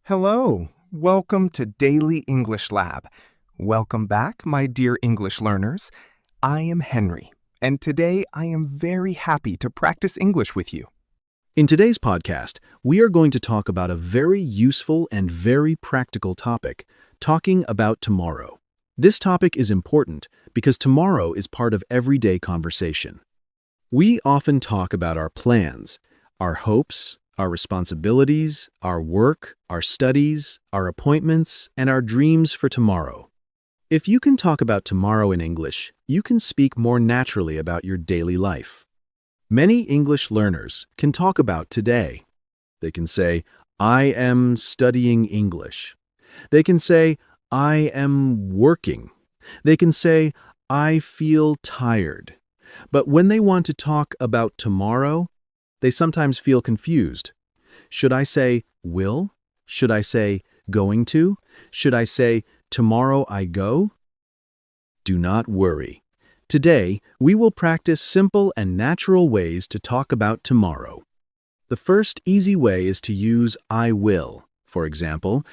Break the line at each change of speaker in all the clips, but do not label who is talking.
Hello, welcome to Daily English Lab. Welcome back, my dear English learners. I am Henry, and today I am very happy to practice English with you.
In today's podcast, we are going to talk about a very useful and very practical topic, talking about tomorrow. This topic is important because tomorrow is part of everyday conversation. We often talk about our plans, our hopes, our responsibilities, our work, our studies, our appointments, and our dreams for tomorrow. If you can talk about tomorrow in English, you can speak more naturally about your daily life. Many English learners can talk about today. They can say, I am studying English. They can say, I am working. They can say, I feel tired. But when they want to talk about tomorrow, they sometimes feel confused. Should I say will? Should I say going to? Should I say tomorrow I go? Do not worry. Today, we will practice simple and natural ways to talk about tomorrow. The first easy way is to use I will. For example,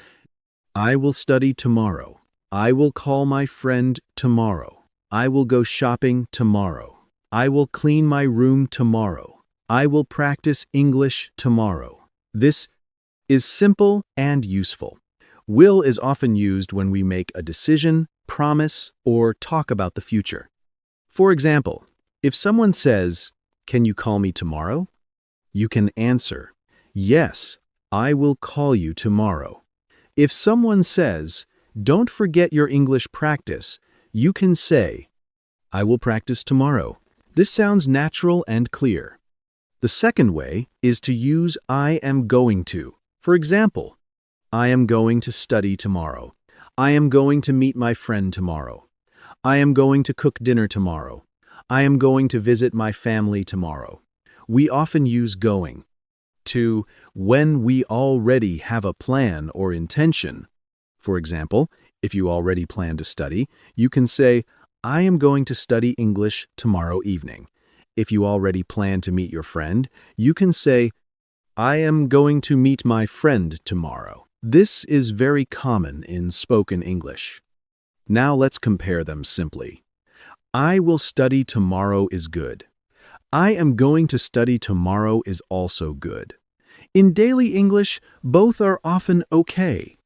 I will study tomorrow. I will call my friend tomorrow. I will go shopping tomorrow. I will clean my room tomorrow. I will practice English tomorrow. This is simple and useful. Will is often used when we make a decision, promise, or talk about the future. For example, if someone says, "Can you call me tomorrow?" you can answer, "Yes, I will call you tomorrow." If someone says, "Don't forget your English practice," you can say, "I will practice tomorrow." This sounds natural and clear. The second way is to use I am going to. For example, I am going to study tomorrow. I am going to meet my friend tomorrow. I am going to cook dinner tomorrow. I am going to visit my family tomorrow. We often use going to when we already have a plan or intention. For example, if you already plan to study, you can say, I am going to study English tomorrow evening. If you already plan to meet your friend, you can say, I am going to meet my friend tomorrow. This is very common in spoken English. Now let's compare them simply. I will study tomorrow is good. I am going to study tomorrow is also good. In daily English, both are often okay.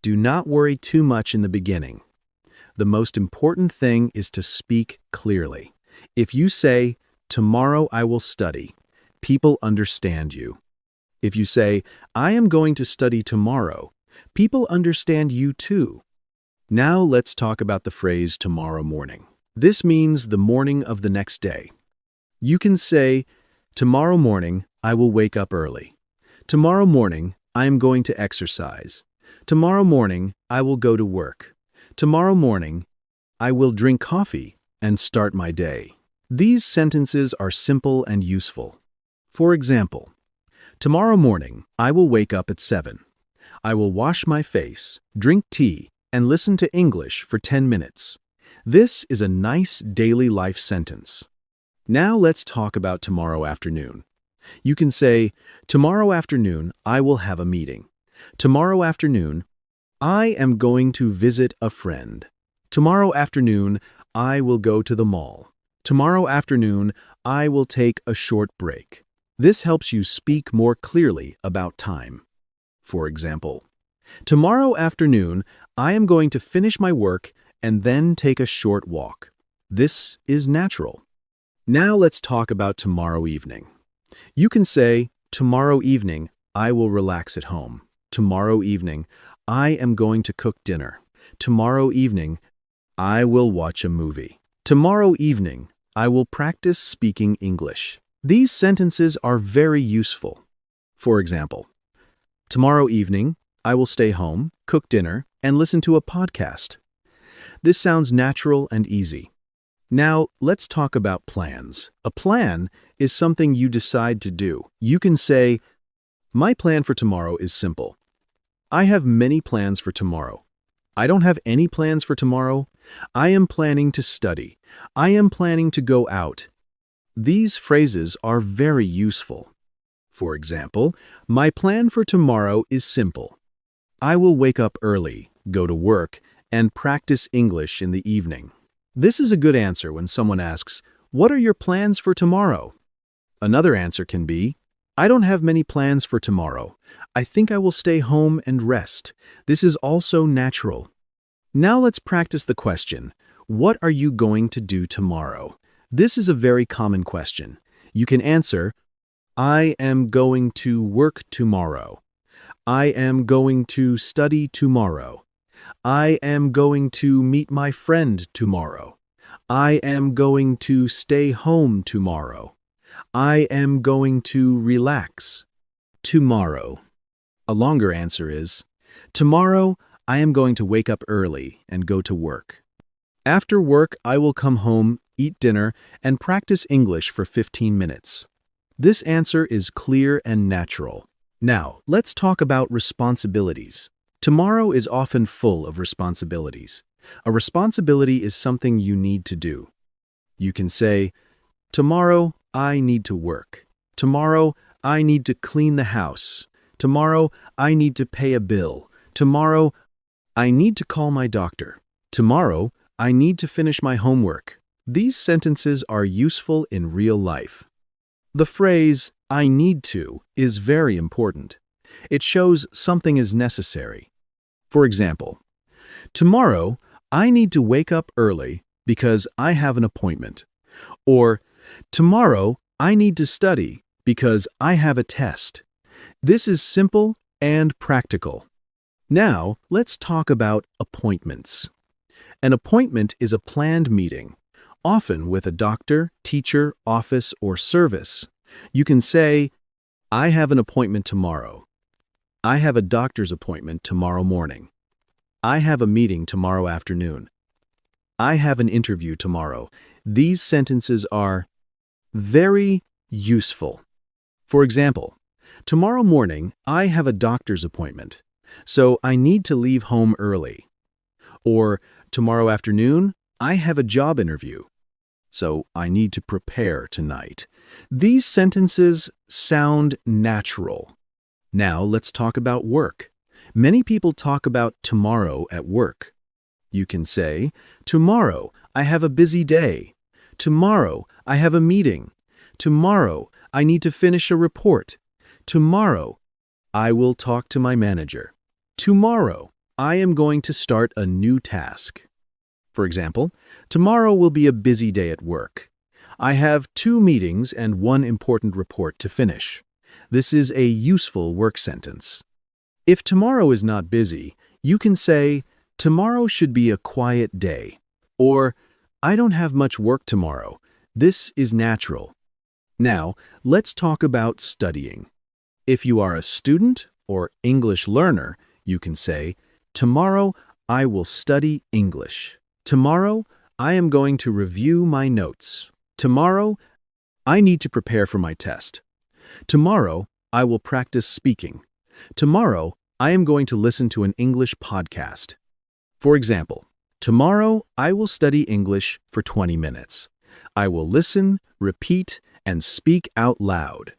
Do not worry too much in the beginning. The most important thing is to speak clearly. If you say, tomorrow I will study, people understand you. If you say, I am going to study tomorrow, people understand you too. Now let's talk about the phrase tomorrow morning. This means the morning of the next day. You can say, tomorrow morning I will wake up early. Tomorrow morning I am going to exercise. Tomorrow morning I will go to work. Tomorrow morning I will drink coffee and start my day. These sentences are simple and useful. For example, tomorrow morning I will wake up at 7. I will wash my face, drink tea, and listen to English for 10 minutes. This is a nice daily life sentence. Now let's talk about tomorrow afternoon. You can say, tomorrow afternoon I will have a meeting. Tomorrow afternoon I am going to visit a friend. Tomorrow afternoon I will go to the mall. Tomorrow afternoon I will take a short break. This helps you speak more clearly about time. For example, tomorrow afternoon I am going to finish my work and then take a short walk. This is natural. Now let's talk about tomorrow evening. You can say, tomorrow evening I will relax at home. Tomorrow evening I am going to cook dinner. Tomorrow evening I will watch a movie. Tomorrow evening I will practice speaking English. These sentences are very useful. For example, tomorrow evening I will stay home, cook dinner, and listen to a podcast. This sounds natural and easy. Now, let's talk about plans. A plan is something you decide to do. You can say, my plan for tomorrow is simple. I have many plans for tomorrow. I don't have any plans for tomorrow. I am planning to study. I am planning to go out. These phrases are very useful. For example, my plan for tomorrow is simple. I will wake up early, go to work, and practice English in the evening. This is a good answer when someone asks, "What are your plans for tomorrow?" Another answer can be, "I don't have many plans for tomorrow. I think I will stay home and rest." This is also natural. Now let's practice the question, what are you going to do tomorrow? This is a very common question. You can answer, I am going to work tomorrow. I am going to study tomorrow. I am going to meet my friend tomorrow. I am going to stay home tomorrow. I am going to relax tomorrow. A longer answer is, tomorrow I am going to wake up early and go to work. After work, I will come home, eat dinner, and practice English for 15 minutes. This answer is clear and natural. Now, let's talk about responsibilities. Tomorrow is often full of responsibilities. A responsibility is something you need to do. You can say, tomorrow I need to work. Tomorrow I need to clean the house. Tomorrow I need to pay a bill. Tomorrow I need to call my doctor. Tomorrow I need to finish my homework. These sentences are useful in real life. The phrase, I need to, is very important. It shows something is necessary. For example, tomorrow I need to wake up early because I have an appointment. Or, tomorrow I need to study because I have a test. This is simple and practical. Now, let's talk about appointments. An appointment is a planned meeting, often with a doctor, teacher, office, or service. You can say, I have an appointment tomorrow. I have a doctor's appointment tomorrow morning. I have a meeting tomorrow afternoon. I have an interview tomorrow. These sentences are very useful. For example, tomorrow morning I have a doctor's appointment, so I need to leave home early. Or, tomorrow afternoon I have a job interview, so I need to prepare tonight. These sentences sound natural. Now let's talk about work. Many people talk about tomorrow at work. You can say, tomorrow I have a busy day. Tomorrow I have a meeting. Tomorrow I need to finish a report. Tomorrow I will talk to my manager. Tomorrow I am going to start a new task. For example, tomorrow will be a busy day at work. I have 2 meetings and 1 important report to finish. This is a useful work sentence. If tomorrow is not busy, you can say, tomorrow should be a quiet day. Or, I don't have much work tomorrow. This is natural. Now, let's talk about studying. If you are a student or English learner, you can say, tomorrow I will study English. Tomorrow I am going to review my notes. Tomorrow I need to prepare for my test. Tomorrow I will practice speaking. Tomorrow I am going to listen to an English podcast. For example, tomorrow I will study English for 20 minutes. I will listen, repeat, and speak out loud.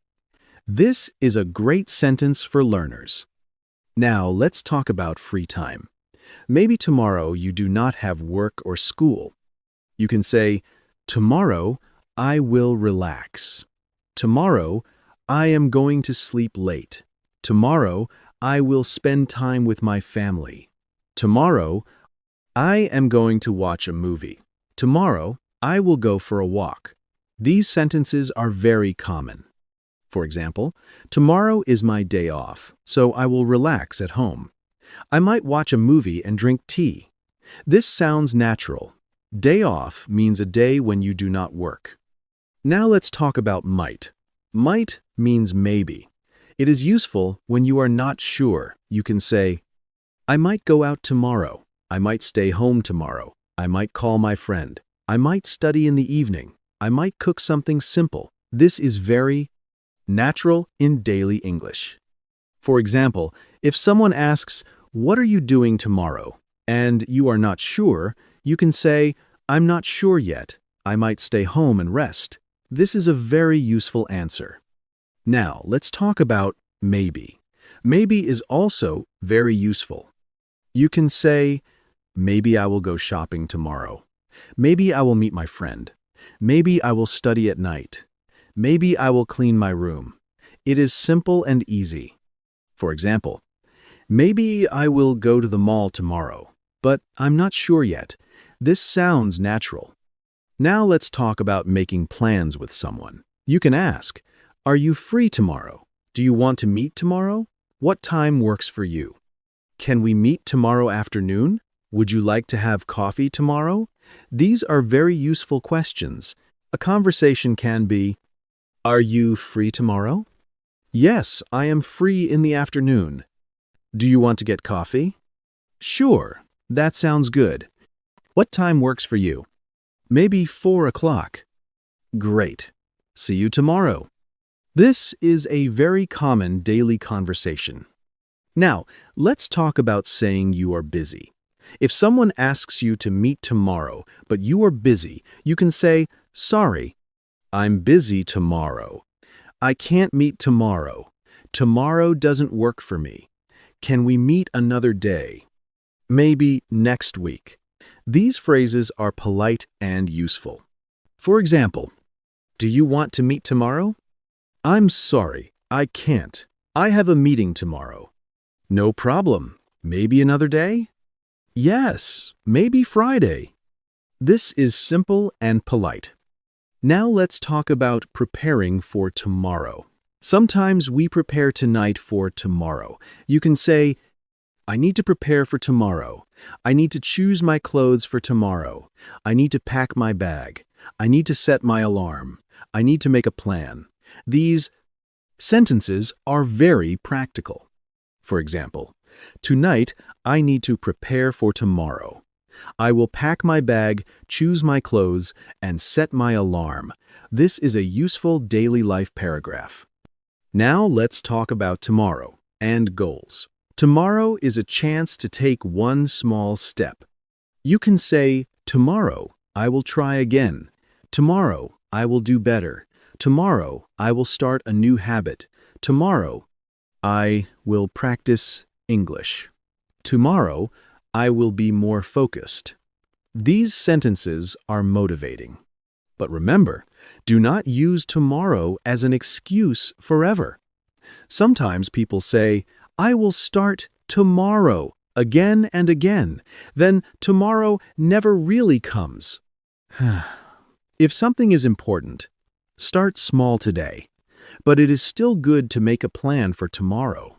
This is a great sentence for learners. Now let's talk about free time. Maybe tomorrow you do not have work or school. You can say, tomorrow I will relax. Tomorrow I am going to sleep late. Tomorrow I will spend time with my family. Tomorrow I am going to watch a movie. Tomorrow I will go for a walk. These sentences are very common. For example, tomorrow is my day off, so I will relax at home. I might watch a movie and drink tea. This sounds natural. Day off means a day when you do not work. Now let's talk about might. Might means maybe. It is useful when you are not sure. You can say, I might go out tomorrow. I might stay home tomorrow. I might call my friend. I might study in the evening. I might cook something simple. This is very natural in daily English. For example, if someone asks, what are you doing tomorrow? And you are not sure, you can say, I'm not sure yet. I might stay home and rest. This is a very useful answer. Now, let's talk about maybe. Maybe is also very useful. You can say, maybe I will go shopping tomorrow. Maybe I will meet my friend. Maybe I will study at night. Maybe I will clean my room. It is simple and easy. For example, maybe I will go to the mall tomorrow, but I'm not sure yet. This sounds natural. Now let's talk about making plans with someone. You can ask, are you free tomorrow? Do you want to meet tomorrow? What time works for you? Can we meet tomorrow afternoon? Would you like to have coffee tomorrow? These are very useful questions. A conversation can be, are you free tomorrow? Yes, I am free in the afternoon. Do you want to get coffee? Sure, that sounds good. What time works for you? Maybe 4 o'clock. Great. See you tomorrow. This is a very common daily conversation. Now, let's talk about saying you are busy. If someone asks you to meet tomorrow, but you are busy, you can say, sorry, I'm busy tomorrow. I can't meet tomorrow. Tomorrow doesn't work for me. Can we meet another day? Maybe next week. These phrases are polite and useful. For example, do you want to meet tomorrow? I'm sorry, I can't. I have a meeting tomorrow. No problem. Maybe another day? Yes, maybe Friday. This is simple and polite. Now let's talk about preparing for tomorrow. Sometimes we prepare tonight for tomorrow. You can say, I need to prepare for tomorrow. I need to choose my clothes for tomorrow. I need to pack my bag. I need to set my alarm. I need to make a plan. These sentences are very practical. For example, tonight I need to prepare for tomorrow. I will pack my bag, choose my clothes, and set my alarm. This is a useful daily life paragraph. Now let's talk about tomorrow and goals. Tomorrow is a chance to take one small step. You can say, tomorrow I will try again. Tomorrow I will do better. Tomorrow I will start a new habit. Tomorrow I will practice English. Tomorrow I will be more focused. These sentences are motivating. But remember, do not use tomorrow as an excuse forever. Sometimes people say, I will start tomorrow again and again. Then tomorrow never really comes. If something is important, start small today. But it is still good to make a plan for tomorrow.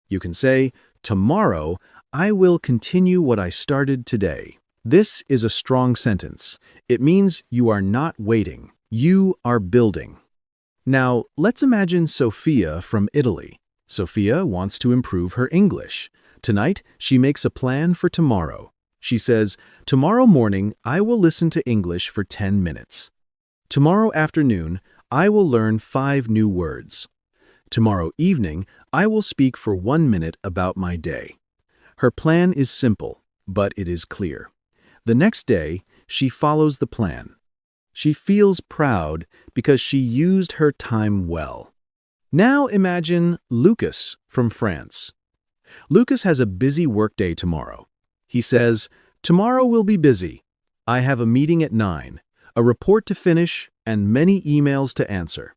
You can say, tomorrow I will continue what I started today. This is a strong sentence. It means you are not waiting. You are building. Now, let's imagine Sophia from Italy. Sophia wants to improve her English. Tonight, she makes a plan for tomorrow. She says, tomorrow morning, I will listen to English for 10 minutes. Tomorrow afternoon, I will learn 5 new words. Tomorrow evening, I will speak for 1 minute about my day. Her plan is simple, but it is clear. The next day, she follows the plan. She feels proud because she used her time well. Now imagine Lucas from France. Lucas has a busy workday tomorrow. He says, tomorrow will be busy. I have a meeting at 9, a report to finish, and many emails to answer.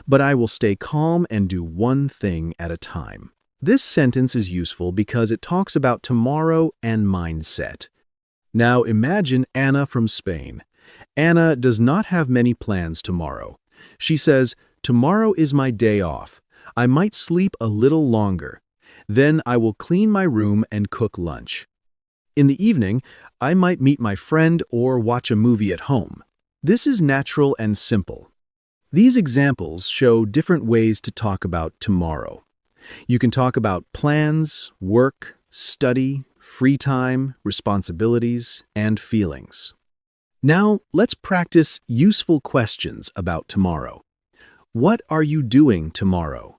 But I will stay calm and do one thing at a time. This sentence is useful because it talks about tomorrow and mindset. Now imagine Anna from Spain. Anna does not have many plans tomorrow. She says, tomorrow is my day off. I might sleep a little longer. Then I will clean my room and cook lunch. In the evening, I might meet my friend or watch a movie at home. This is natural and simple. These examples show different ways to talk about tomorrow. You can talk about plans, work, study, free time, responsibilities, and feelings. Now, let's practice useful questions about tomorrow. What are you doing tomorrow?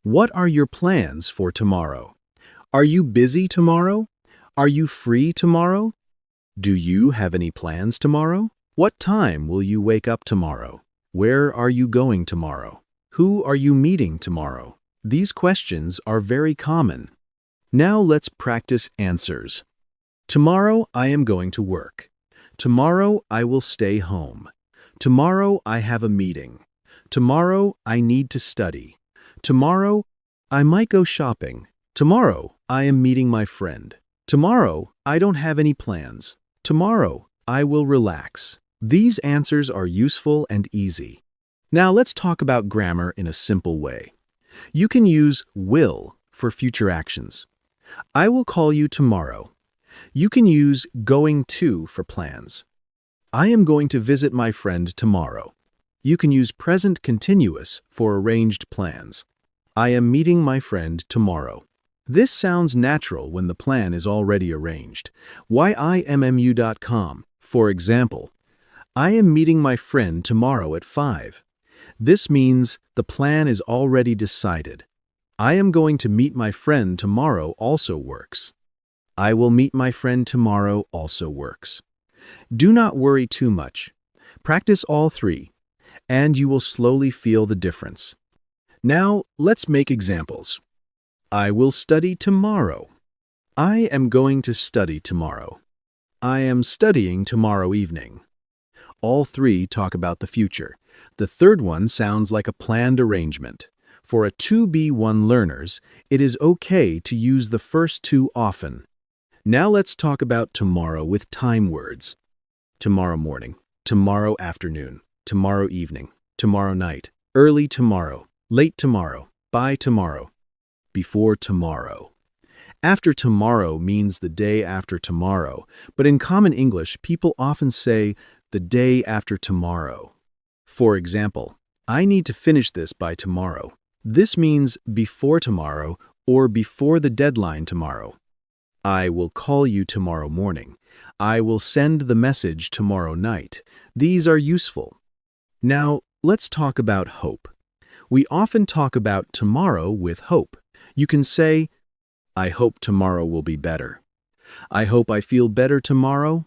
What are your plans for tomorrow? Are you busy tomorrow? Are you free tomorrow? Do you have any plans tomorrow? What time will you wake up tomorrow? Where are you going tomorrow? Who are you meeting tomorrow? These questions are very common. Now let's practice answers. Tomorrow I am going to work. Tomorrow I will stay home. Tomorrow I have a meeting. Tomorrow I need to study. Tomorrow I might go shopping. Tomorrow I am meeting my friend. Tomorrow I don't have any plans. Tomorrow I will relax. These answers are useful and easy. Now let's talk about grammar in a simple way. You can use will for future actions. I will call you tomorrow. You can use going to for plans. I am going to visit my friend tomorrow. You can use present continuous for arranged plans. I am meeting my friend tomorrow. This sounds natural when the plan is already arranged. YIMMU.com, for example, I am meeting my friend tomorrow at 5. This means the plan is already decided. I am going to meet my friend tomorrow also works. I will meet my friend tomorrow also works. Do not worry too much. Practice all three, and you will slowly feel the difference. Now, let's make examples. I will study tomorrow. I am going to study tomorrow. I am studying tomorrow evening. All three talk about the future. The third one sounds like a planned arrangement. For a 2B1 learners, it is okay to use the first two often. Now let's talk about tomorrow with time words. Tomorrow morning, tomorrow afternoon, tomorrow evening, tomorrow night, early tomorrow, late tomorrow, by tomorrow, before tomorrow. After tomorrow means the day after tomorrow, but in common English, people often say the day after tomorrow. For example, I need to finish this by tomorrow. This means before tomorrow or before the deadline tomorrow. I will call you tomorrow morning. I will send the message tomorrow night. These are useful. Now, let's talk about hope. We often talk about tomorrow with hope. You can say, I hope tomorrow will be better. I hope I feel better tomorrow.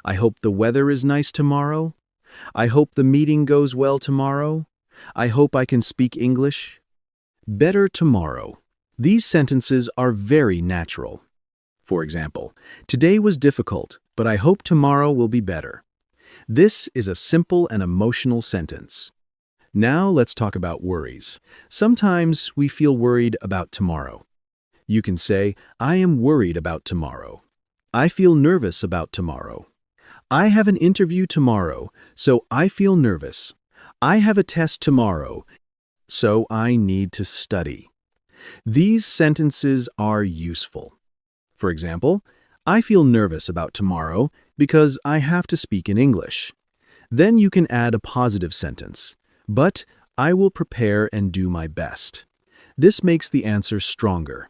I hope the weather is nice tomorrow. I hope the meeting goes well tomorrow. I hope I can speak English. Better tomorrow. These sentences are very natural. For example, today was difficult, but I hope tomorrow will be better. This is a simple and emotional sentence. Now let's talk about worries. Sometimes we feel worried about tomorrow. You can say, I am worried about tomorrow. I feel nervous about tomorrow. I have an interview tomorrow, so I feel nervous. I have a test tomorrow, so I need to study. These sentences are useful. For example, I feel nervous about tomorrow because I have to speak in English. Then you can add a positive sentence, but I will prepare and do my best. This makes the answer stronger.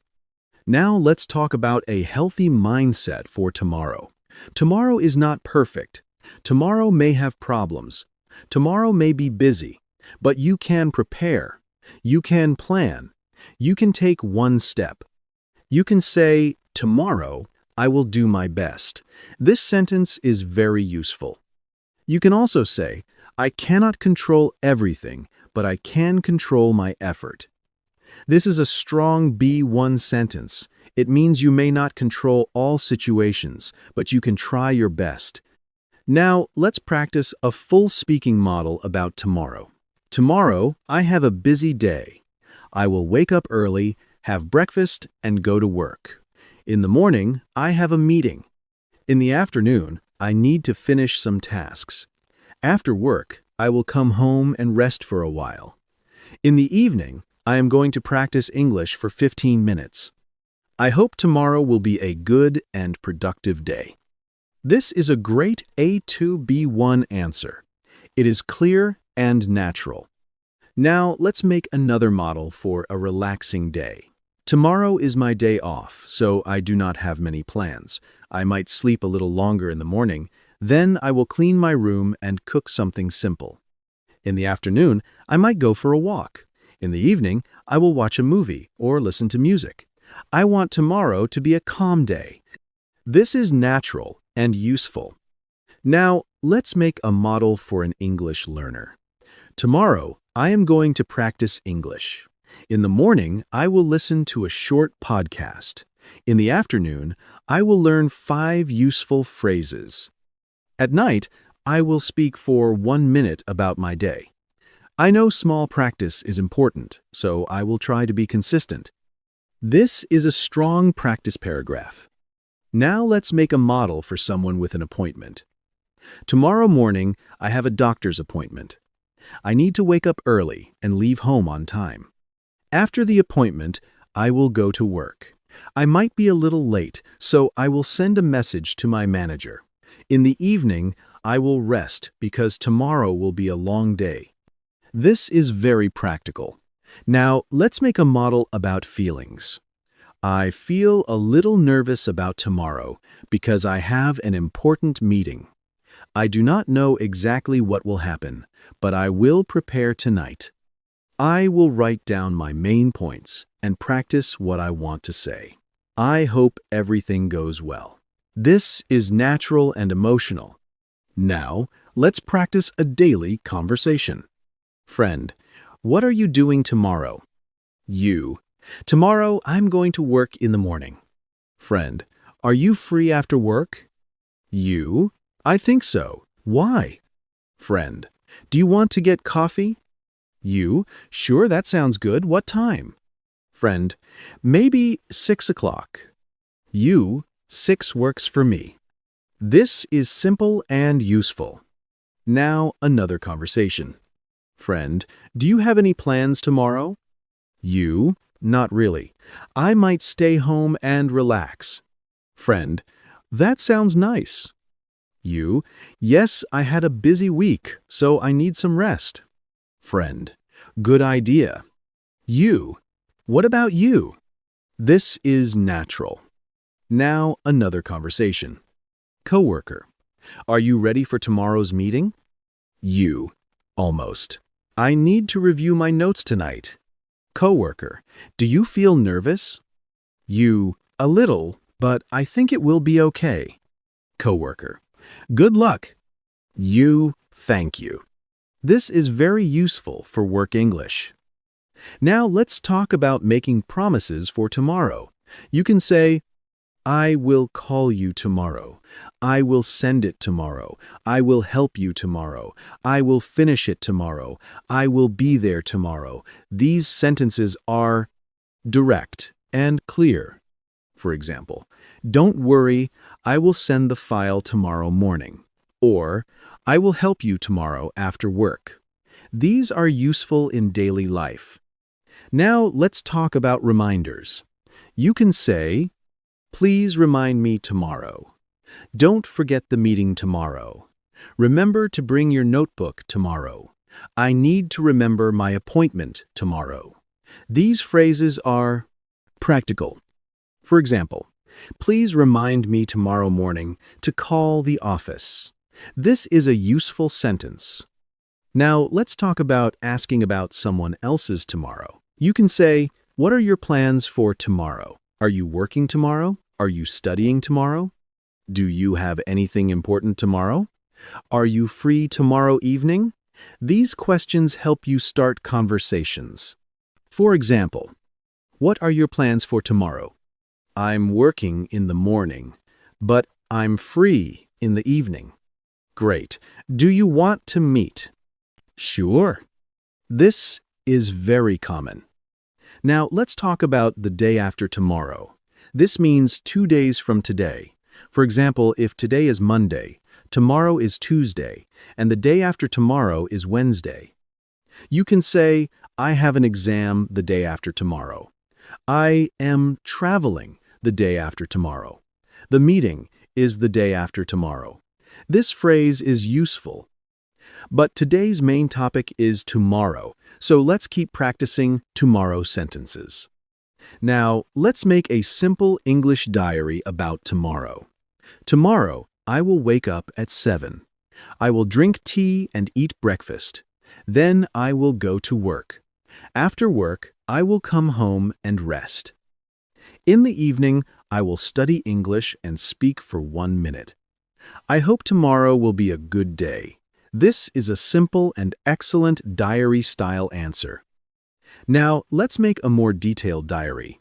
Now let's talk about a healthy mindset for tomorrow. Tomorrow is not perfect. Tomorrow may have problems. Tomorrow may be busy, but you can prepare. You can plan. You can take one step. You can say, tomorrow, I will do my best. This sentence is very useful. You can also say, I cannot control everything, but I can control my effort. This is a strong B1 sentence. It means you may not control all situations, but you can try your best. Now, let's practice a full speaking model about tomorrow. Tomorrow, I have a busy day. I will wake up early, have breakfast, and go to work. In the morning, I have a meeting. In the afternoon, I need to finish some tasks. After work, I will come home and rest for a while. In the evening, I am going to practice English for 15 minutes. I hope tomorrow will be a good and productive day. This is a great A2B1 answer. It is clear and natural. Now, let's make another model for a relaxing day. Tomorrow is my day off, so I do not have many plans. I might sleep a little longer in the morning, then I will clean my room and cook something simple. In the afternoon, I might go for a walk. In the evening, I will watch a movie or listen to music. I want tomorrow to be a calm day. This is natural and useful. Now, let's make a model for an English learner. Tomorrow, I am going to practice English. In the morning, I will listen to a short podcast. In the afternoon, I will learn 5 useful phrases. At night, I will speak for 1 minute about my day. I know small practice is important, so I will try to be consistent. This is a strong practice paragraph. Now let's make a model for someone with an appointment. Tomorrow morning, I have a doctor's appointment. I need to wake up early and leave home on time. After the appointment, I will go to work. I might be a little late, so I will send a message to my manager. In the evening, I will rest because tomorrow will be a long day. This is very practical. Now, let's make a model about feelings. I feel a little nervous about tomorrow because I have an important meeting. I do not know exactly what will happen, but I will prepare tonight. I will write down my main points and practice what I want to say. I hope everything goes well. This is natural and emotional. Now, let's practice a daily conversation. Friend, what are you doing tomorrow? You. Tomorrow, I'm going to work in the morning. Friend, are you free after work? You. I think so. Why? Friend, do you want to get coffee? You. Sure, that sounds good. What time? Friend, maybe 6 o'clock. You. 6 works for me. This is simple and useful. Now, another conversation. Friend, do you have any plans tomorrow? You. Not really. I might stay home and relax. Friend, that sounds nice. You. Yes, I had a busy week, so I need some rest. Friend, good idea. You. What about you? This is natural. Now, another conversation. Coworker, are you ready for tomorrow's meeting? You. Almost. I need to review my notes tonight. Coworker, do you feel nervous? You. A little, but I think it will be okay. Coworker, good luck. You. Thank you. This is very useful for work English. Now let's talk about making promises for tomorrow. You can say, I will call you tomorrow. I will send it tomorrow. I will help you tomorrow. I will finish it tomorrow. I will be there tomorrow. These sentences are direct and clear. For example, don't worry, I will send the file tomorrow morning. Or, I will help you tomorrow after work. These are useful in daily life. Now let's talk about reminders. You can say, please remind me tomorrow. Don't forget the meeting tomorrow. Remember to bring your notebook tomorrow. I need to remember my appointment tomorrow. These phrases are practical. For example, please remind me tomorrow morning to call the office. This is a useful sentence. Now, let's talk about asking about someone else's tomorrow. You can say, what are your plans for tomorrow? Are you working tomorrow? Are you studying tomorrow? Do you have anything important tomorrow? Are you free tomorrow evening? These questions help you start conversations. For example, what are your plans for tomorrow? I'm working in the morning, but I'm free in the evening. Great. Do you want to meet? Sure. This is very common. Now, let's talk about the day after tomorrow. This means 2 days from today. For example, if today is Monday, tomorrow is Tuesday, and the day after tomorrow is Wednesday. You can say, I have an exam the day after tomorrow. I am traveling the day after tomorrow. The meeting is the day after tomorrow. This phrase is useful. But today's main topic is tomorrow, so let's keep practicing tomorrow sentences. Now, let's make a simple English diary about tomorrow. Tomorrow, I will wake up at 7. I will drink tea and eat breakfast. Then I will go to work. After work, I will come home and rest. In the evening, I will study English and speak for 1 minute. I hope tomorrow will be a good day. This is a simple and excellent diary-style answer. Now, let's make a more detailed diary.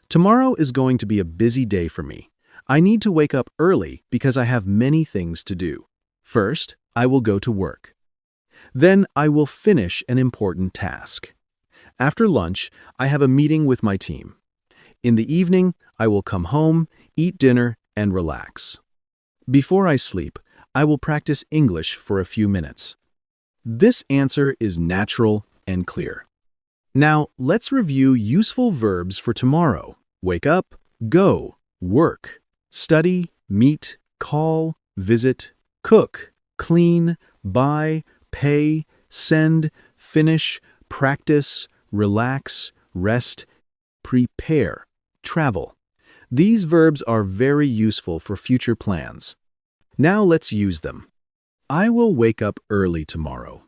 Tomorrow is going to be a busy day for me. I need to wake up early because I have many things to do. First, I will go to work. Then I will finish an important task. After lunch, I have a meeting with my team. In the evening, I will come home, eat dinner, and relax. Before I sleep, I will practice English for a few minutes. This answer is natural and clear. Now, let's review useful verbs for tomorrow. Wake up, go, work, study, meet, call, visit, cook, clean, buy, pay, send, finish, practice, relax, rest, prepare, travel. These verbs are very useful for future plans. Now let's use them. I will wake up early tomorrow.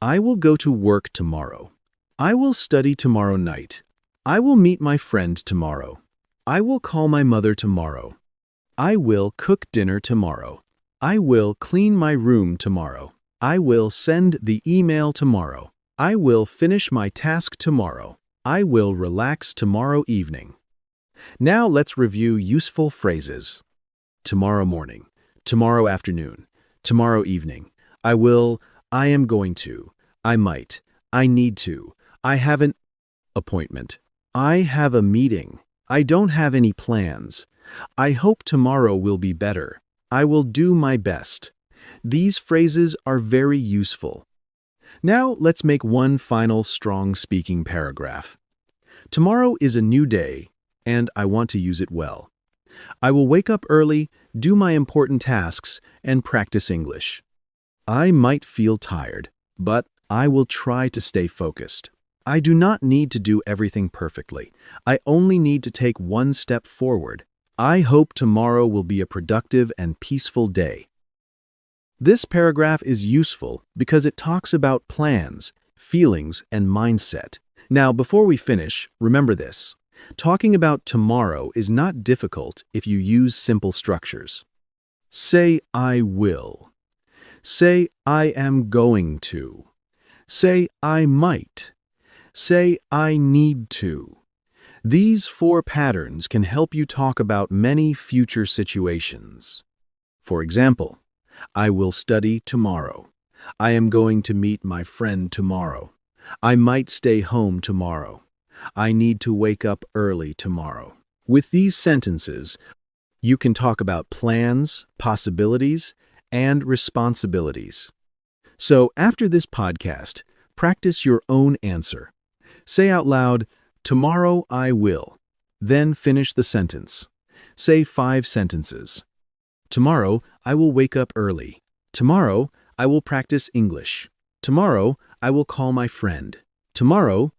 I will go to work tomorrow. I will study tomorrow night. I will meet my friend tomorrow. I will call my mother tomorrow. I will cook dinner tomorrow. I will clean my room tomorrow. I will send the email tomorrow. I will finish my task tomorrow. I will relax tomorrow evening. Now let's review useful phrases. Tomorrow morning, tomorrow afternoon, tomorrow evening. I will, I am going to, I might, I need to, I have an appointment. I have a meeting. I don't have any plans. I hope tomorrow will be better. I will do my best. These phrases are very useful. Now let's make one final strong speaking paragraph. Tomorrow is a new day, and I want to use it well. I will wake up early, do my important tasks, and practice English. I might feel tired, but I will try to stay focused. I do not need to do everything perfectly. I only need to take one step forward. I hope tomorrow will be a productive and peaceful day. This paragraph is useful because it talks about plans, feelings, and mindset. Now, before we finish, remember this. Talking about tomorrow is not difficult if you use simple structures. Say, I will. Say, I am going to. Say, I might. Say, I need to. These 4 patterns can help you talk about many future situations. For example, I will study tomorrow. I am going to meet my friend tomorrow. I might stay home tomorrow. I need to wake up early tomorrow. With these sentences, you can talk about plans, possibilities, and responsibilities. So after this podcast, practice your own answer. Say out loud, tomorrow I will. Then finish the sentence. Say 5 sentences. Tomorrow I will wake up early. Tomorrow I will practice English. Tomorrow I will call my friend. Tomorrow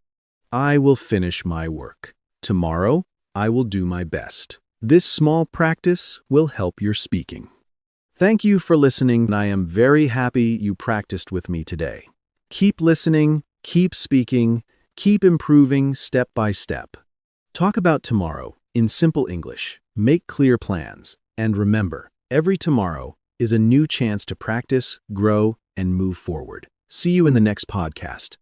I will finish my work. Tomorrow I will do my best. This small practice will help your speaking. Thank you for listening, and I am very happy you practiced with me today. Keep listening, keep speaking, keep improving step by step. Talk about tomorrow in simple English. Make clear plans. And remember, every tomorrow is a new chance to practice, grow, and move forward. See you in the next podcast.